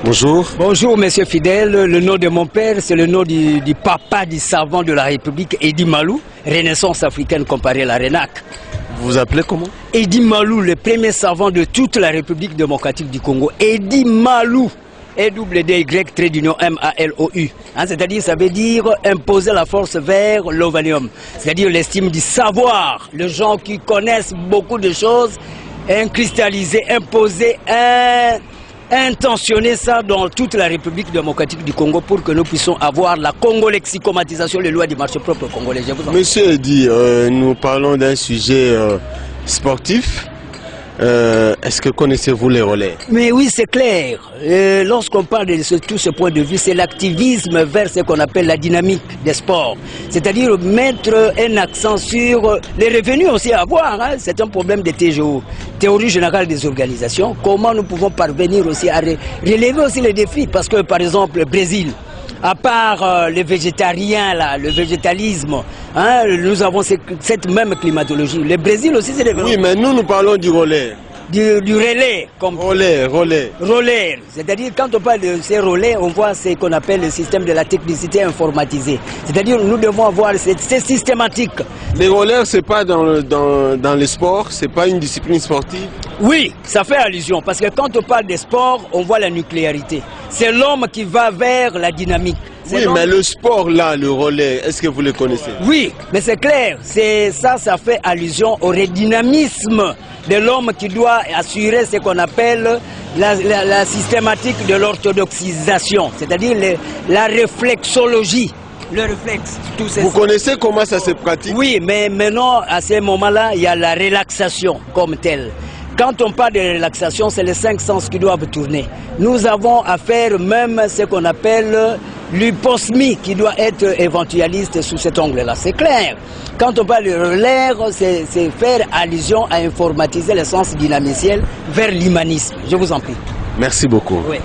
Bonjour. Bonjour, monsieur Fidèle. Le nom de mon père, c'est le nom du papa du savant de la République, Edi Malou, Renaissance africaine comparée à la RENAC. Vous vous appelez comment? Edi Malou, le premier savant de toute la République démocratique du Congo. Edi Malou. E-double-D-Y-M-A-L-O-U. C'est-à-dire, ça veut dire imposer la force vers l'ovanium. C'est-à-dire l'estime du savoir. Les gens qui connaissent beaucoup de choses, cristalliser, imposer, intentionner ça dans toute la République démocratique du Congo pour que nous puissions avoir la congolexicomatisation, les lois du marché propre congolais. Monsieur Edi, nous parlons d'un sujet sportif. Est-ce que connaissez-vous les relais? Mais oui, c'est clair. Lorsqu'on parle de tout ce point de vue, c'est l'activisme vers ce qu'on appelle la dynamique des sports. C'est-à-dire mettre un accent sur les revenus aussi à avoir. C'est un problème de TGO, théorie générale des organisations. Comment nous pouvons parvenir aussi à relever aussi les défis? Parce que par exemple, le Brésil, à part les végétariens, là, le végétalisme, nous avons cette même climatologie. Le Brésil aussi, c'est des... Oui, mais nous parlons du relais. Du relais. Comme... Relais. Relais. C'est-à-dire, quand on parle de ces relais, on voit ce qu'on appelle le système de la technicité informatisée. C'est-à-dire, nous devons avoir... C'est systématique. Les relais, c'est pas dans les sports, c'est pas une discipline sportive? Oui, ça fait allusion, parce que quand on parle des sports, on voit la nucléarité. C'est l'homme qui va vers la dynamique. Oui, mais le sport là, le relais, est-ce que vous le connaissez? Oui, mais c'est clair, ça fait allusion au redynamisme de l'homme qui doit assurer ce qu'on appelle la systématique de l'orthodoxisation, c'est-à-dire la réflexologie. Le réflexe, tout ça. Vous connaissez comment ça se pratique? Oui, mais maintenant, à ce moment-là, il y a la relaxation comme telle. Quand on parle de relaxation, c'est les 5 sens qui doivent tourner. Nous avons à faire même ce qu'on appelle l'hyposmie qui doit être éventualiste sous cet angle-là. C'est clair. Quand on parle de l'air, c'est faire allusion à informatiser le sens dynamiciel vers l'humanisme. Je vous en prie. Merci beaucoup. Oui.